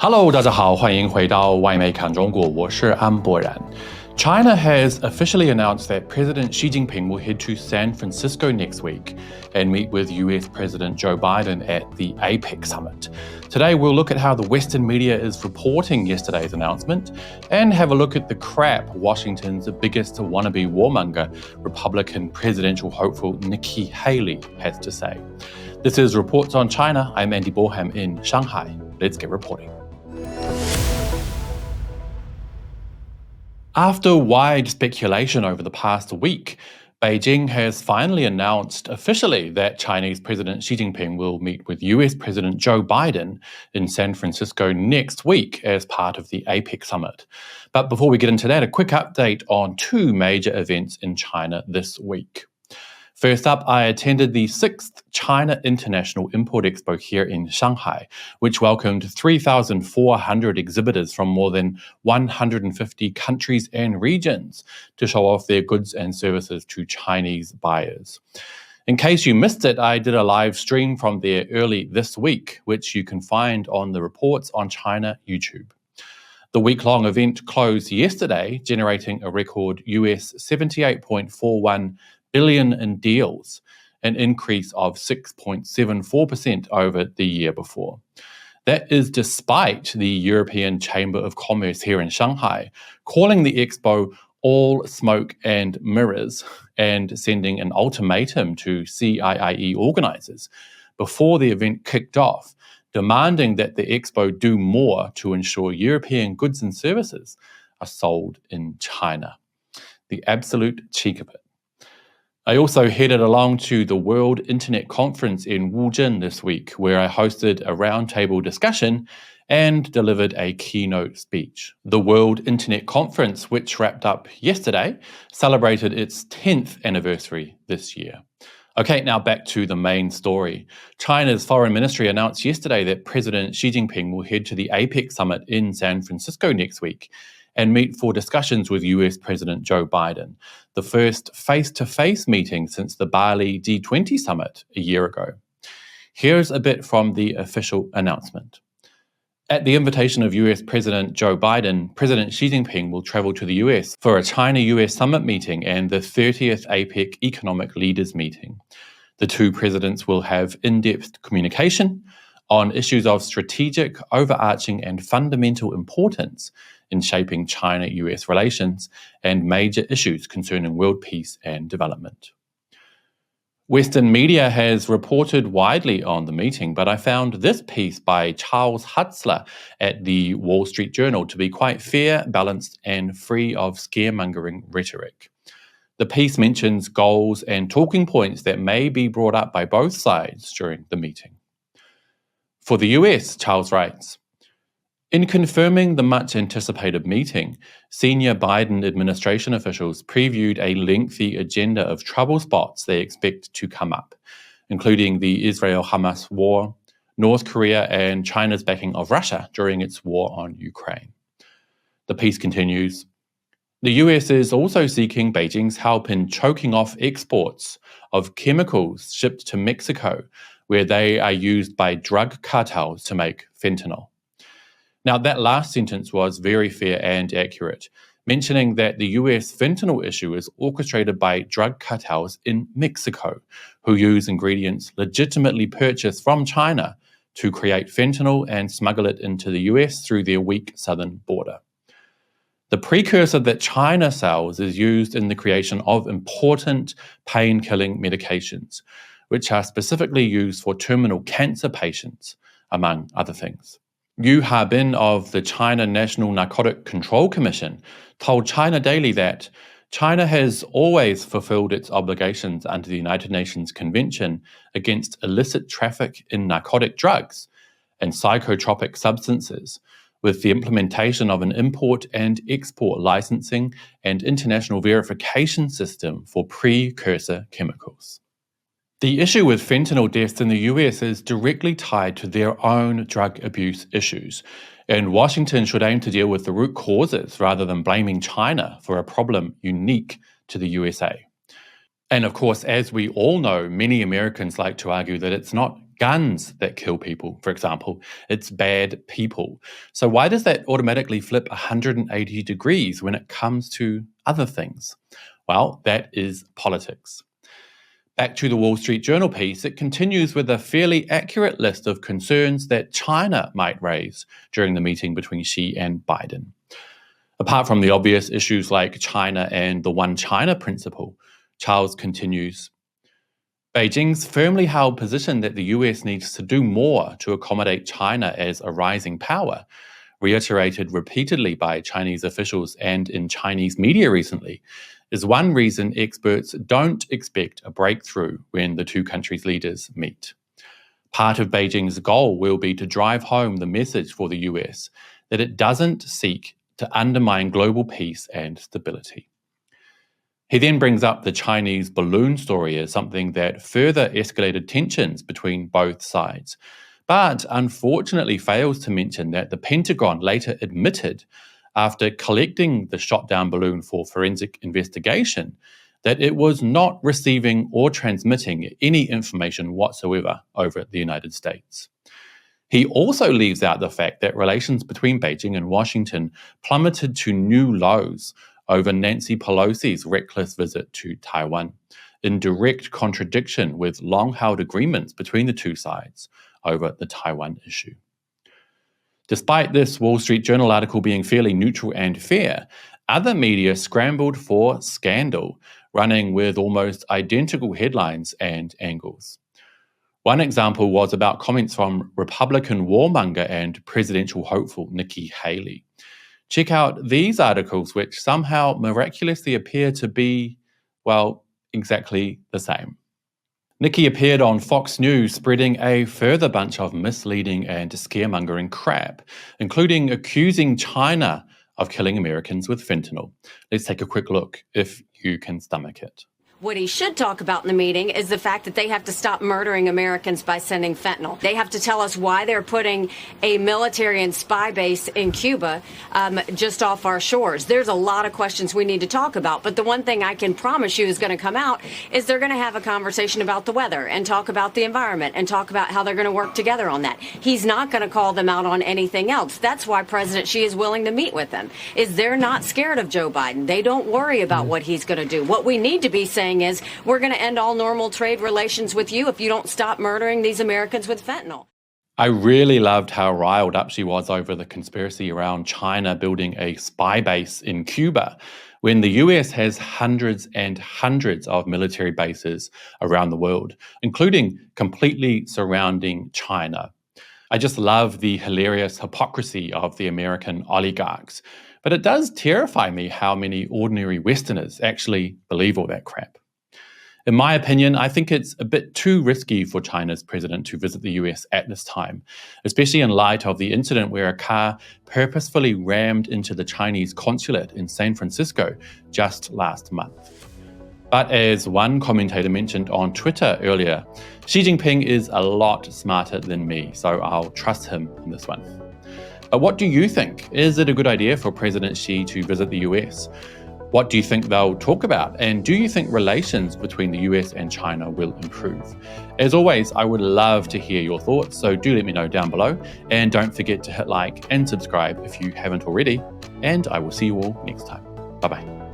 Hello， 大家好，欢迎回到外媒看中国，我是安博然。China has officially announced that President Xi Jinping will head to San Francisco next week and meet with US President Joe Biden at the APEC Summit. Today, we'll look at how the Western media is reporting yesterday's announcement and have a look at the crap Washington's biggest wannabe warmonger, Republican presidential hopeful Nikki Haley, has to say. This is Reports on China. I'm Andy Boreham in Shanghai. Let's get reporting. After wide speculation over the past week, Beijing has finally announced officially that Chinese President Xi Jinping will meet with US President Joe Biden in San Francisco next week as part of the APEC Summit. But before we get into that, a quick update on two major events in China this week. First up, I attended the 6th China International Import Expo here in Shanghai, which welcomed 3,400 exhibitors from more than 150 countries and regions to show off their goods and services to Chinese buyers. In case you missed it, I did a live stream from there early this week, which you can find on the Reports on China YouTube. The week-long event closed yesterday, generating a record US $78.41 billion in deals, an increase of 6.74% over the year before. That is despite the European Chamber of Commerce here in Shanghai calling the expo all smoke and mirrors and sending an ultimatum to CIIE organizers before the event kicked off, demanding that the expo do more to ensure European goods and services are sold in China. The absolute cheek of it. I also headed along to the World Internet Conference in Wuzhen this week, where I hosted a roundtable discussion and delivered a keynote speech. The World Internet Conference, which wrapped up yesterday, celebrated its 10th anniversary this year. Okay, now back to the main story. China's foreign ministry announced yesterday that President Xi Jinping will head to the APEC Summit in San Francisco next week and meet for discussions with US President Joe Biden, the first face-to-face meeting since the Bali G20 summit a year ago. Here's a bit from the official announcement. At the invitation of US President Joe Biden, President Xi Jinping will travel to the US for a China-US summit meeting and the 30th APEC Economic Leaders meeting. The two presidents will have in-depth communication on issues of strategic, overarching, and fundamental importance in shaping China-US relations and major issues concerning world peace and development. Western media has reported widely on the meeting, but I found this piece by Charles Hutzler at the Wall Street Journal to be quite fair, balanced, and free of scaremongering rhetoric. The piece mentions goals and talking points that may be brought up by both sides during the meeting. For the US, Charles writes, in confirming the much-anticipated meeting, senior Biden administration officials previewed a lengthy agenda of trouble spots they expect to come up, including the Israel-Hamas war, North Korea, and China's backing of Russia during its war on Ukraine. The piece continues, the US is also seeking Beijing's help in choking off exports of chemicals shipped to Mexico, where they are used by drug cartels to make fentanyl. Now, that last sentence was very fair and accurate, mentioning that the US fentanyl issue is orchestrated by drug cartels in Mexico, who use ingredients legitimately purchased from China to create fentanyl and smuggle it into the US through their weak southern border. The precursor that China sells is used in the creation of important pain-killing medications, which are specifically used for terminal cancer patients, among other things. Yu Harbin of the China National Narcotic Control Commission told China Daily that China has always fulfilled its obligations under the United Nations Convention against illicit traffic in narcotic drugs and psychotropic substances, with the implementation of an import and export licensing and international verification system for precursor chemicals. The issue with fentanyl deaths in the US is directly tied to their own drug abuse issues, and Washington should aim to deal with the root causes rather than blaming China for a problem unique to the USA. And of course, as we all know, many Americans like to argue that it's not guns that kill people, for example, it's bad people. So why does that automatically flip 180 degrees when it comes to other things? Well, that is politics. Back to the Wall Street Journal piece, it continues with a fairly accurate list of concerns that China might raise during the meeting between Xi and Biden. Apart from the obvious issues like China and the One China principle, Charles continues, Beijing's firmly held position that the US needs to do more to accommodate China as a rising power, reiterated repeatedly by Chinese officials and in Chinese media recently, is one reason experts don't expect a breakthrough when the two countries' leaders meet. Part of Beijing's goal will be to drive home the message for the US that it doesn't seek to undermine global peace and stability. He then brings up the Chinese balloon story as something that further escalated tensions between both sides, but unfortunately fails to mention that the Pentagon later admitted, after collecting the shot-down balloon for forensic investigation, that it was not receiving or transmitting any information whatsoever over the United States. He also leaves out the fact that relations between Beijing and Washington plummeted to new lows over Nancy Pelosi's reckless visit to Taiwan, in direct contradiction with long-held agreements between the two sides over the Taiwan issue. Despite this Wall Street Journal article being fairly neutral and fair, other media scrambled for scandal, running with almost identical headlines and angles. One example was about comments from Republican warmonger and presidential hopeful Nikki Haley. Check out these articles, which somehow miraculously appear to be, well, exactly the same. Nikki appeared on Fox News spreading a further bunch of misleading and scaremongering crap, including accusing China of killing Americans with fentanyl. Let's take a quick look if you can stomach it. What he should talk about in the meeting is the fact that they have to stop murdering Americans by sending fentanyl. They have to tell us why they're putting a military and spy base in Cuba just off our shores. There's a lot of questions we need to talk about. But the one thing I can promise you is going to come out is they're going to have a conversation about the weather and talk about the environment and talk about how they're going to work together on that. He's not going to call them out on anything else. That's why President Xi is willing to meet with them, is they're not scared of Joe Biden. They don't worry about what he's going to do. What we need to be saying is we're going to end all normal trade relations with you if you don't stop murdering these Americans with fentanyl. I really loved how riled up she was over the conspiracy around China building a spy base in Cuba, when the US has hundreds and hundreds of military bases around the world, including completely surrounding China. I just love the hilarious hypocrisy of the American oligarchs. But it does terrify me how many ordinary Westerners actually believe all that crap. In my opinion, I think it's a bit too risky for China's president to visit the US at this time, especially in light of the incident where a car purposefully rammed into the Chinese consulate in San Francisco just last month. But as one commentator mentioned on Twitter earlier, Xi Jinping is a lot smarter than me, so I'll trust him on this one. But what do you think? Is it a good idea for President Xi to visit the US? What do you think they'll talk about? And do you think relations between the US and China will improve? As always, I would love to hear your thoughts, so do let me know down below. And don't forget to hit like and subscribe if you haven't already. And I will see you all next time. Bye-bye.